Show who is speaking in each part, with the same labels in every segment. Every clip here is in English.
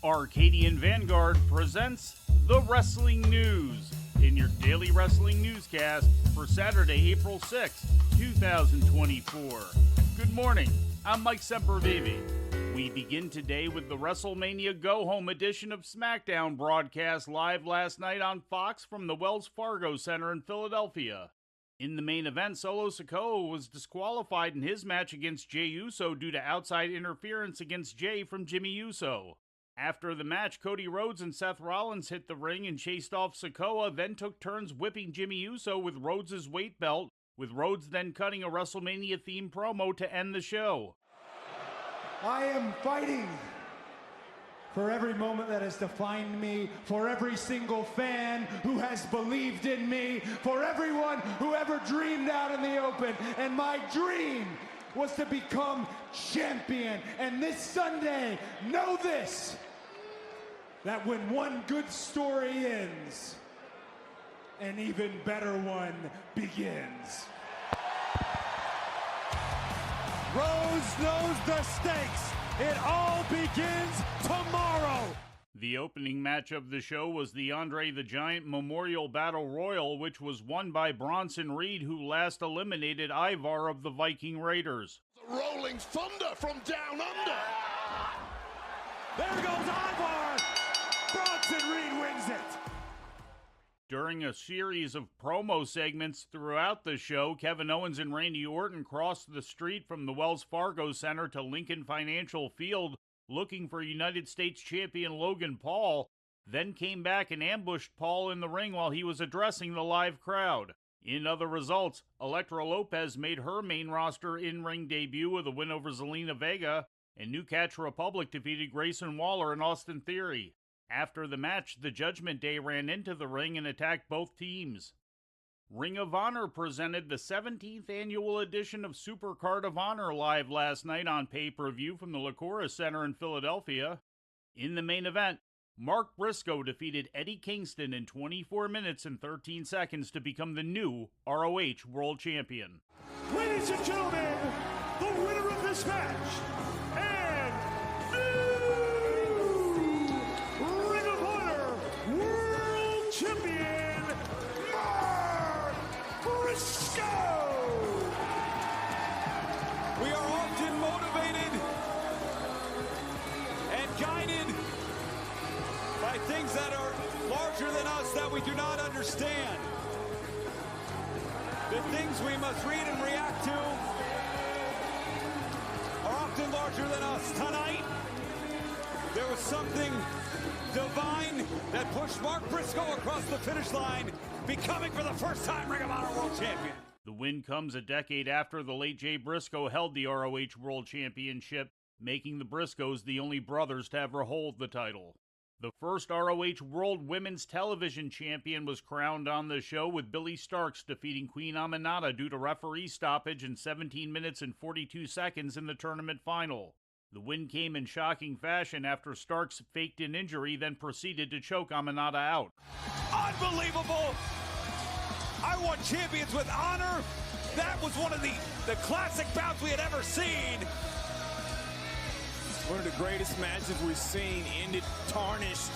Speaker 1: Arcadian Vanguard presents the Wrestling News in your daily wrestling newscast for Saturday, April 6th, 2024. Good morning, I'm Mike Sempervive. We begin today with the WrestleMania Go-Home edition of Smackdown, broadcast live last night on Fox from the Wells Fargo Center in Philadelphia. In the main event, Solo Sikoa was disqualified in his match against Jey Uso due to outside interference against Jey from Jimmy Uso. After the match, Cody Rhodes and Seth Rollins hit the ring and chased off Sikoa, then took turns whipping Jimmy Uso with Rhodes' weight belt, with Rhodes then cutting a WrestleMania-themed promo to end the show.
Speaker 2: I am fighting for every moment that has defined me, for every single fan who has believed in me, for everyone who ever dreamed out in the open. And my dream was to become champion. And this Sunday, know this, that when one good story ends, an even better one begins. Rose knows the stakes. It all begins tomorrow.
Speaker 1: The opening match of the show was the Andre the Giant Memorial Battle Royal, which was won by Bronson Reed, who last eliminated Ivar of the Viking Raiders.
Speaker 3: The rolling thunder from down under.
Speaker 2: There goes Ivar. Bronson Reed wins it.
Speaker 1: During a series of promo segments throughout the show, Kevin Owens and Randy Orton crossed the street from the Wells Fargo Center to Lincoln Financial Field looking for United States Champion Logan Paul, then came back and ambushed Paul in the ring while he was addressing the live crowd. In other results, Elektra Lopez made her main roster in-ring debut with a win over Zelina Vega, and New Catch Republic defeated Grayson Waller and Austin Theory. After the match, the Judgment Day ran into the ring and attacked both teams. Ring of Honor presented the 17th annual edition of Supercard of Honor live last night on pay-per-view from the Liacouras Center in Philadelphia. In the main event, Mark Briscoe defeated Eddie Kingston in 24 minutes and 13 seconds to become the new ROH World Champion.
Speaker 2: Ladies and gentlemen, the winner of this match, and new Ring of Honor World Champion, Mark Briscoe!
Speaker 4: We are often motivated and guided by things that are larger than us that we do not understand. The things we must read and react to are often larger than us. Tonight, there was something divine that pushed Mark Briscoe across the finish line, becoming for the first time Ring of Honor World Champion.
Speaker 1: The win comes a decade after the late Jay Briscoe held the ROH World Championship, making the Briscoes the only brothers to ever hold the title. The first ROH World Women's Television Champion was crowned on the show, with Billy Starks defeating Queen Aminata due to referee stoppage in 17 minutes and 42 seconds in the tournament final. The win came in shocking fashion after Starks faked an injury, then proceeded to choke Aminata out.
Speaker 4: Unbelievable! I won champions with honor. That was one of the classic bouts we had ever seen.
Speaker 5: One of the greatest matches we've seen ended tarnished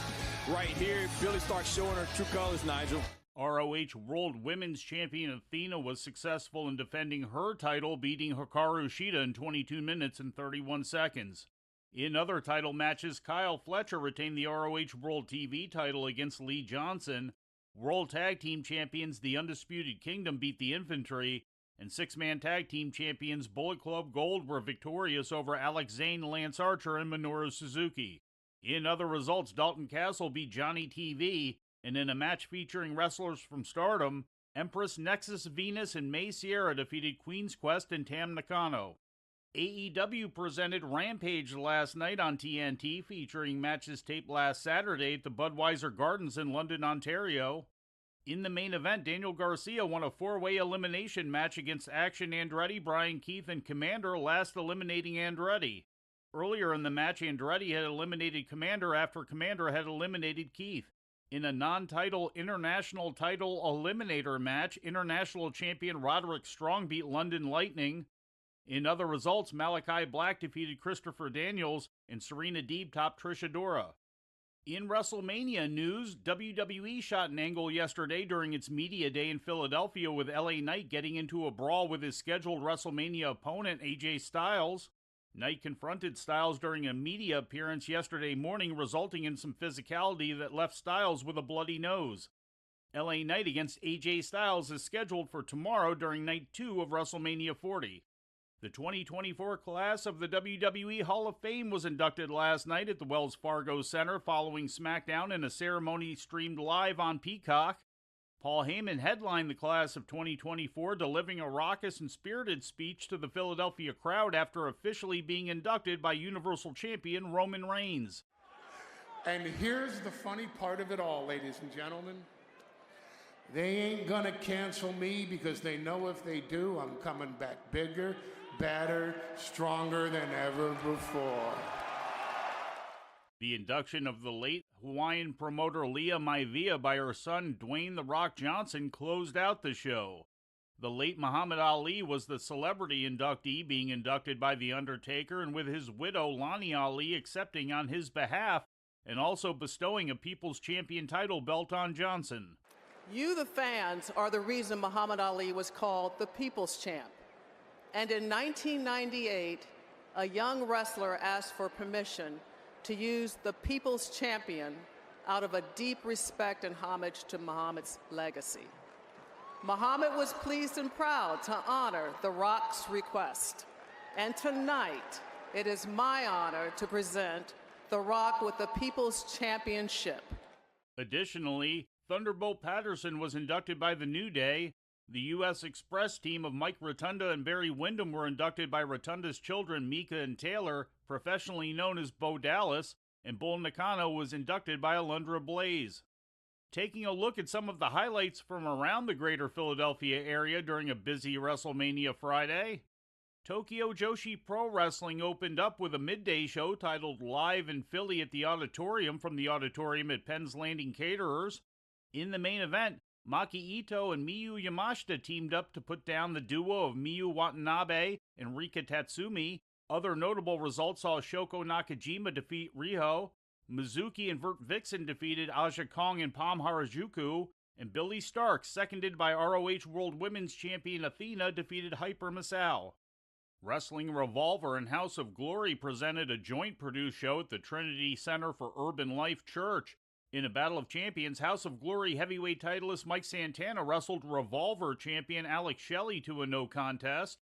Speaker 5: right here. Billy Starks showing her true colors, Nigel.
Speaker 1: ROH World Women's Champion Athena was successful in defending her title, beating Hikaru Shida in 22 minutes and 31 seconds. In other title matches, Kyle Fletcher retained the ROH World TV title against Lee Johnson. World Tag Team Champions The Undisputed Kingdom beat the Infantry, and six-man tag team champions Bullet Club Gold were victorious over Alex Zane, Lance Archer, and Minoru Suzuki. In other results, Dalton Castle beat Johnny TV, and in a match featuring wrestlers from Stardom, Empress Nexus Venus and May Sierra defeated Queen's Quest and Tam Nakano. AEW presented Rampage last night on TNT, featuring matches taped last Saturday at the Budweiser Gardens in London, Ontario. In the main event, Daniel Garcia won a four-way elimination match against Action Andretti, Brian Keith, and Commander, last eliminating Andretti. Earlier in the match, Andretti had eliminated Commander after Commander had eliminated Keith. In a non-title international title eliminator match, international champion Roderick Strong beat London Lightning. In other results, Malachi Black defeated Christopher Daniels, and Serena Deeb topped Trish Adora. In WrestleMania news, WWE shot an angle yesterday during its media day in Philadelphia with LA Knight getting into a brawl with his scheduled WrestleMania opponent AJ Styles. Knight confronted Styles during a media appearance yesterday morning, resulting in some physicality that left Styles with a bloody nose. LA Knight against AJ Styles is scheduled for tomorrow during Night 2 of WrestleMania 40. The 2024 class of the WWE Hall of Fame was inducted last night at the Wells Fargo Center following Smackdown in a ceremony streamed live on Peacock. Paul Heyman headlined the class of 2024, delivering a raucous and spirited speech to the Philadelphia crowd after officially being inducted by Universal Champion Roman Reigns.
Speaker 3: And here's the funny part of it all, ladies and gentlemen. They ain't gonna cancel me because they know if they do, I'm coming back bigger, badder, stronger than ever before.
Speaker 1: The induction of the late Hawaiian promoter Leah Maivia by her son Dwayne "The Rock" Johnson closed out the show. The late Muhammad Ali was the celebrity inductee, being inducted by The Undertaker, and with his widow Lonnie Ali accepting on his behalf and also bestowing a People's Champion title belt on Johnson.
Speaker 6: You, the fans, are the reason Muhammad Ali was called the People's Champ. And in 1998, a young wrestler asked for permission to use the People's Champion out of a deep respect and homage to Muhammad's legacy. Muhammad was pleased and proud to honor The Rock's request. And tonight, it is my honor to present The Rock with the People's Championship.
Speaker 1: Additionally, Thunderbolt Patterson was inducted by The New Day. The U.S. Express team of Mike Rotunda and Barry Windham were inducted by Rotunda's children, Mika and Taylor, professionally known as Bo Dallas, and Bull Nakano was inducted by Alundra Blaze. Taking a look at some of the highlights from around the greater Philadelphia area during a busy WrestleMania Friday, Tokyo Joshi Pro Wrestling opened up with a midday show titled Live in Philly at the Auditorium from the Auditorium at Penn's Landing Caterers. In the main event, Maki Ito and Miyu Yamashita teamed up to put down the duo of Miyu Watanabe and Rika Tatsumi. Other notable results saw Shoko Nakajima defeat Riho, Mizuki and Vert Vixen defeated Aja Kong and Pam Harajuku, and Billy Stark, seconded by ROH World Women's Champion Athena, defeated Hyper Misao. Wrestling Revolver and House of Glory presented a joint-produced show at the Trinity Center for Urban Life Church. In a Battle of Champions, House of Glory heavyweight titleist Mike Santana wrestled Revolver champion Alex Shelley to a no contest.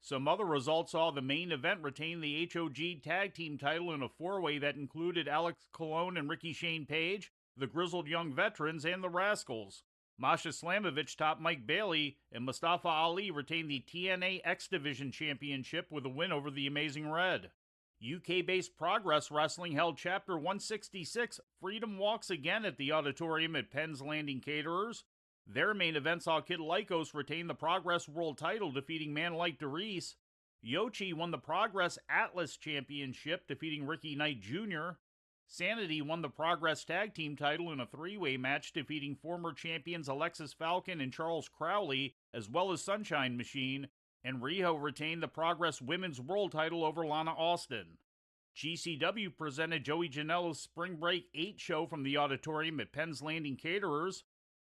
Speaker 1: Some other results saw the main event retain the HOG tag team title in a four-way that included Alex Colon and Ricky Shane Page, the Grizzled Young Veterans, and the Rascals. Masha Slamovich topped Mike Bailey, and Mustafa Ali retained the TNA X Division Championship with a win over the Amazing Red. UK-based Progress Wrestling held Chapter 166 Freedom Walks again at the Auditorium at Penn's Landing Caterers. Their main event saw Kid Lycos retain the Progress World title, defeating Manlight DeReese. Yoshi won the Progress Atlas Championship, defeating Ricky Knight Jr. Sanity won the Progress Tag Team title in a three-way match, defeating former champions Alexis Falcon and Charles Crowley, as well as Sunshine Machine. And Riho retained the Progress Women's World title over Lana Austin. GCW presented Joey Janela's Spring Break 8 show from the Auditorium at Penn's Landing Caterers.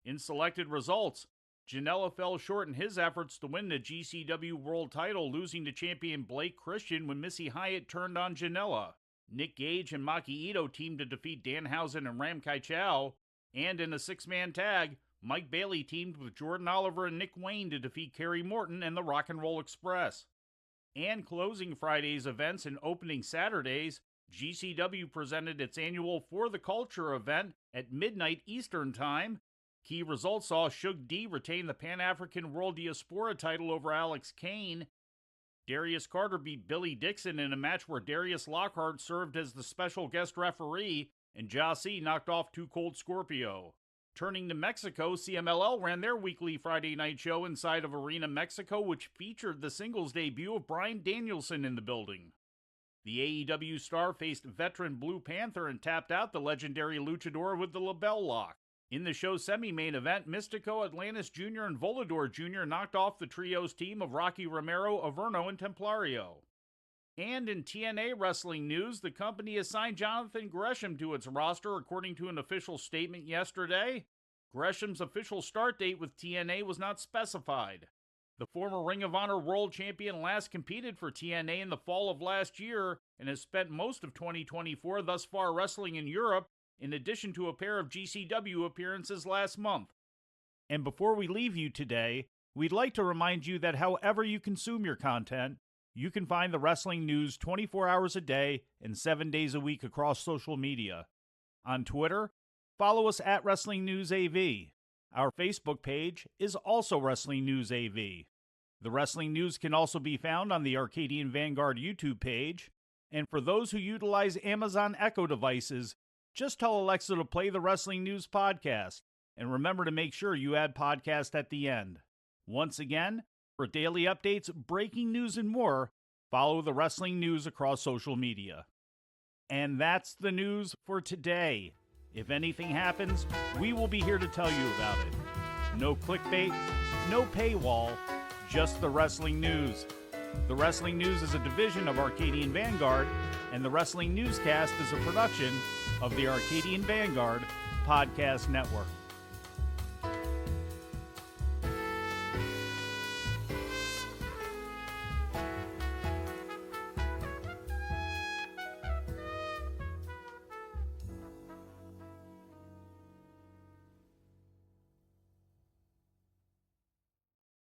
Speaker 1: In selected results, Janela fell short in his efforts to win the GCW World title, losing to champion Blake Christian when Missy Hyatt turned on Janela. Nick Gage and Maki Ito teamed to defeat Danhausen and Ram Kai Chao. And in a six-man tag, Mike Bailey teamed with Jordan Oliver and Nick Wayne to defeat Kerry Morton and the Rock and Roll Express. And closing Friday's events and opening Saturday's, GCW presented its annual For the Culture event at midnight Eastern Time. Key results saw Shug D retain the Pan-African World Diaspora title over Alex Kane. Darius Carter beat Billy Dixon in a match where Darius Lockhart served as the special guest referee, and Jossie knocked off Too Cold Scorpio. Turning to Mexico, CMLL ran their weekly Friday night show inside of Arena Mexico, which featured the singles debut of Bryan Danielson in the building. The AEW star faced veteran Blue Panther and tapped out the legendary luchador with the LaBelle Lock. In the show's semi-main event, Mystico, Atlantis Jr., and Volador Jr. knocked off the trio's team of Rocky Romero, Averno, and Templario. And in TNA wrestling news, the company assigned Jonathan Gresham to its roster according to an official statement yesterday. Gresham's official start date with TNA was not specified. The former Ring of Honor World Champion last competed for TNA in the fall of last year and has spent most of 2024 thus far wrestling in Europe, in addition to a pair of GCW appearances last month. And before we leave you today, we'd like to remind you that however you consume your content, you can find the wrestling news 24 hours a day and 7 days a week across social media. On Twitter, follow us at Wrestling News AV. Our Facebook page is also Wrestling News AV. The Wrestling News can also be found on the Arcadian Vanguard YouTube page. And for those who utilize Amazon Echo devices, just tell Alexa to play the Wrestling News podcast. And remember to make sure you add podcast at the end. Once again, for daily updates, breaking news, and more, follow the Wrestling News across social media. And that's the news for today. If anything happens, we will be here to tell you about it. No clickbait, no paywall, just the Wrestling News. The Wrestling News is a division of Arcadian Vanguard, and the Wrestling Newscast is a production of the Arcadian Vanguard Podcast Network.